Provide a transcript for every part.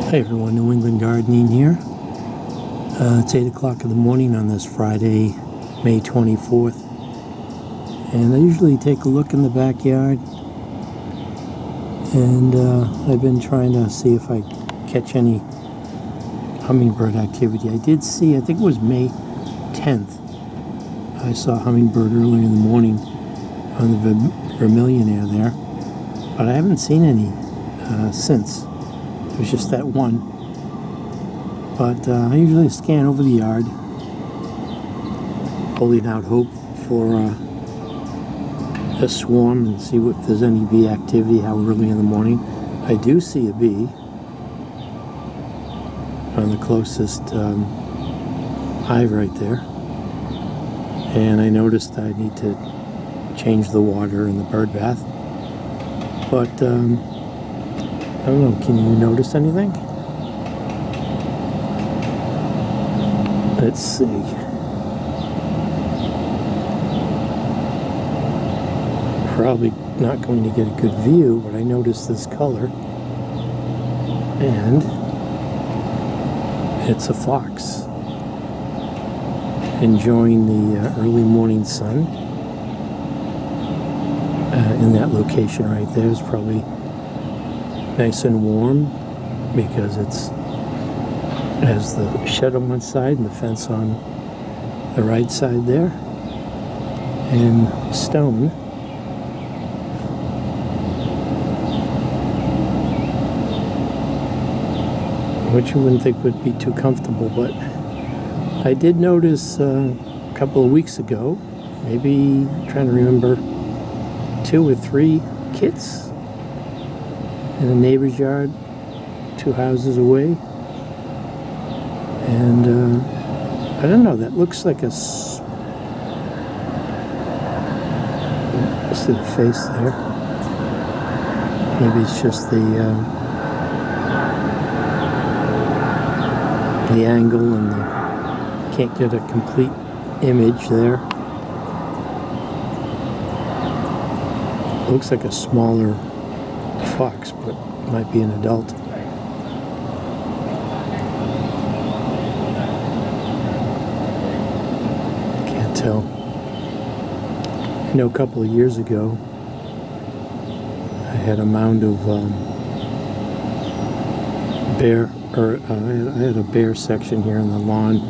Hey everyone, New England Gardening here. It's 8 o'clock in the morning on this Friday, May 24th. And I usually take a look in the backyard. And I've been trying to see if I catch any hummingbird activity. I did see, I think it was May 10th, I saw a hummingbird early in the morning on the Vermilion Air there. But I haven't seen any since. It was just that one. But I usually scan over the yard, holding out hope for a swarm and see if there's any bee activity, how early in the morning. I do see a bee on the closest hive right there. And I noticed I need to change the water in the bird bath. But I don't know, can you notice anything? Let's see. Probably not going to get a good view, but I noticed this color. And it's a fox enjoying the early morning sun. In that location right there is probably nice and warm because it's has the shed on one side and the fence on the right side there, and stone. Which you wouldn't think would be too comfortable, but I did notice a couple of weeks ago, maybe I'm trying to remember, 2 or 3 kits in a neighbor's yard 2 houses away. And I don't know, that looks like a see the face there. Maybe it's just the angle, and can't get a complete image there. Looks like a smaller fox, but might be an adult. Can't tell. I know a couple of years ago I had a mound of I had a bare section here in the lawn,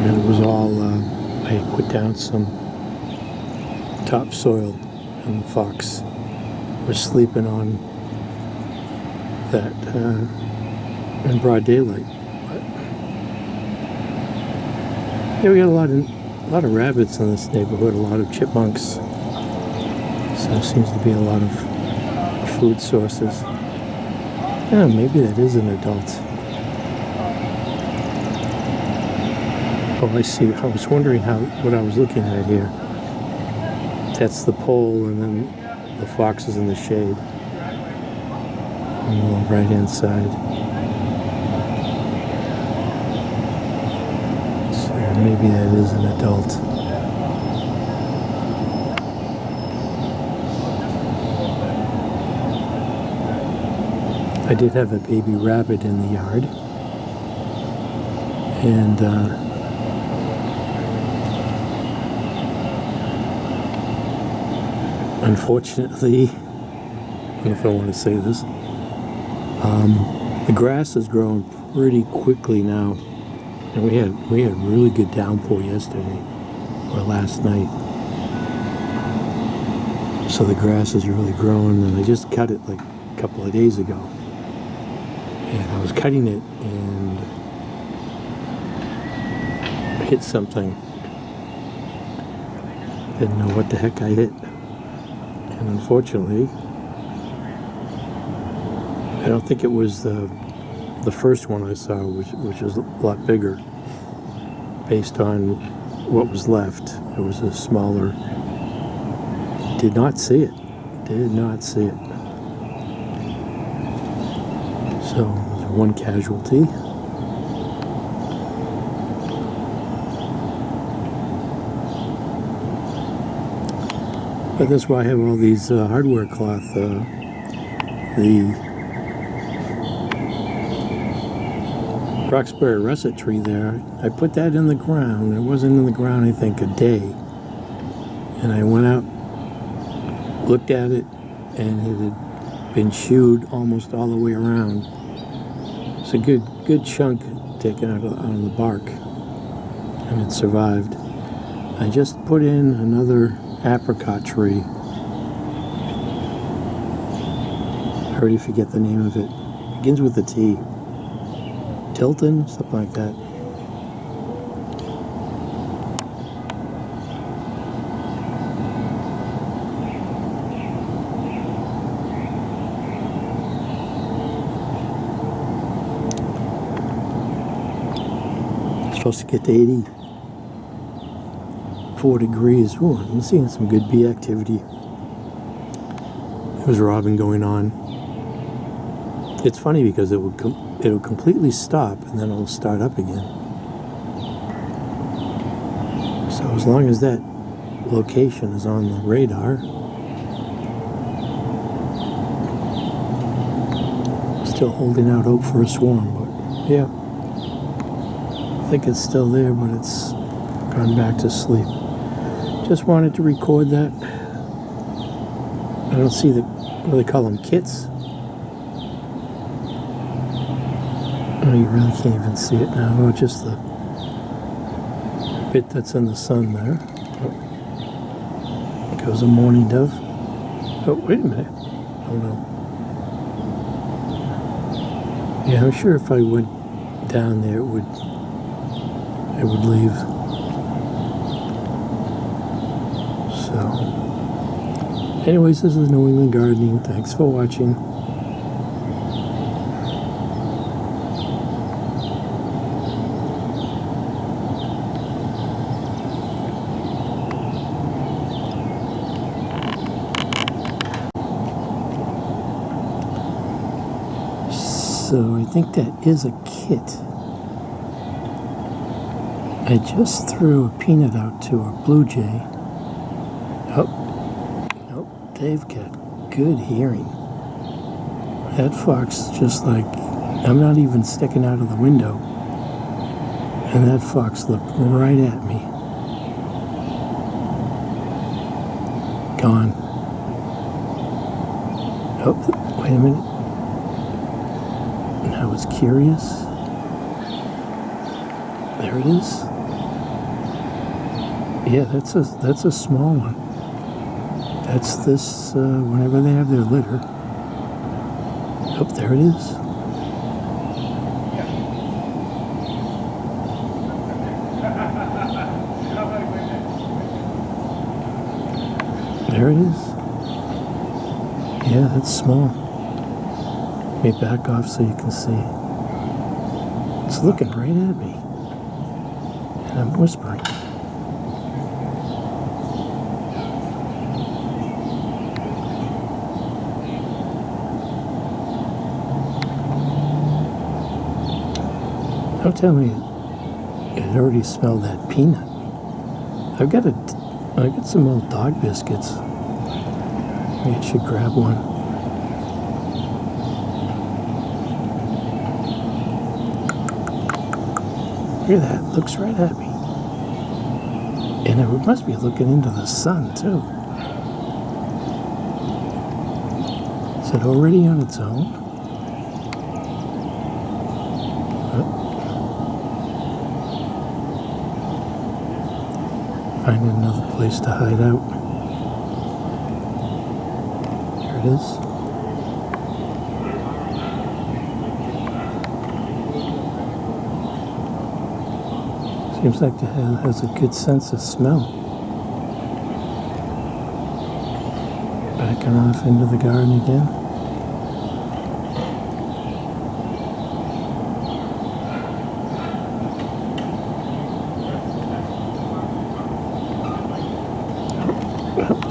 and it was all I had put down some topsoil, and the fox was sleeping on that in broad daylight. But yeah, we got a lot of rabbits in this neighborhood, a lot of chipmunks. So there seems to be a lot of food sources. Yeah, maybe that is an adult. Oh, I see. I was wondering what I was looking at here. That's the pole, and then the fox is in the shade on the right-hand side. So maybe that is an adult. I did have a baby rabbit in the yard, and unfortunately, I don't know if I want to say this, the grass has grown pretty quickly now, and we had really good downpour yesterday or last night, so the grass is really growing, and I just cut it like a couple of days ago, and I was cutting it and hit something. Didn't know what the heck I hit. And unfortunately, I don't think it was the first one I saw, which was a lot bigger. Based on what was left, it was a smaller. Did not see it. Did not see it. So there's one casualty. But that's why I have all these hardware cloth. The Roxbury russet tree there. I put that in the ground. It wasn't in the ground, I think, a day. And I went out, looked at it, and it had been chewed almost all the way around. It's a good chunk taken out of the bark, and it survived. I just put in another apricot tree. I already forget the name of it. It begins with a T. Tilton, something like that. Supposed to get to 84 degrees. Ooh, I'm seeing some good bee activity. There was robbing going on. It's funny because it'll completely stop and then it'll start up again. So as long as that location is on the radar, still holding out hope for a swarm, but yeah. I think it's still there, but it's gone back to sleep. Just wanted to record that. I don't see what do they call them, kits? Oh, you really can't even see it now. Oh, just the bit that's in the sun there. Oh. Goes a mourning dove. Oh, wait a minute. Oh no. Yeah, I'm sure if I went down there, it would leave. So, anyways, this is New England Gardening. Thanks for watching. So I think that is a kit. I just threw a peanut out to a blue jay. Oh, nope, they've got good hearing. That fox just like, I'm not even sticking out of the window. And that fox looked right at me. Gone. Oh, wait a minute. I was curious. There it is. Yeah, that's a small one. That's this, whenever they have their litter. Oh, there it is. There it is. Yeah, that's small. Let me back off so you can see. It's looking right at me. And I'm whispering. Don't tell me it already smelled that peanut. I got some old dog biscuits. Maybe I should grab one. Look at that, looks right at me. And it must be looking into the sun too. Is it already on its own? Finding another place to hide out. Here it is. Seems like it has a good sense of smell. Backing off into the garden again.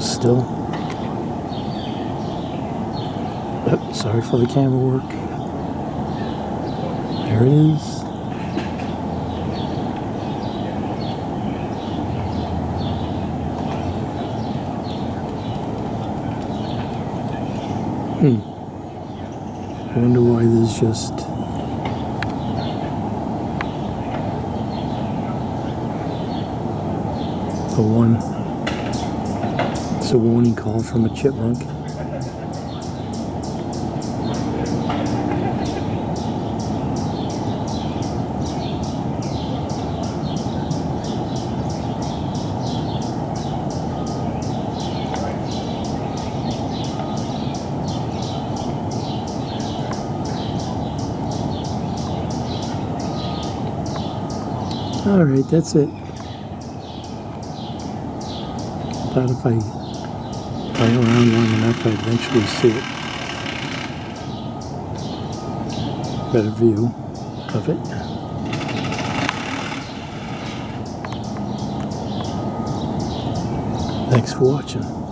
Still. Oh, sorry for the camera work. There it is. I wonder why there's just For one, it's a warning call from a chipmunk. All right, that's it. Thought if I hung around long enough, I'd eventually see it. Better view of it. Thanks for watching.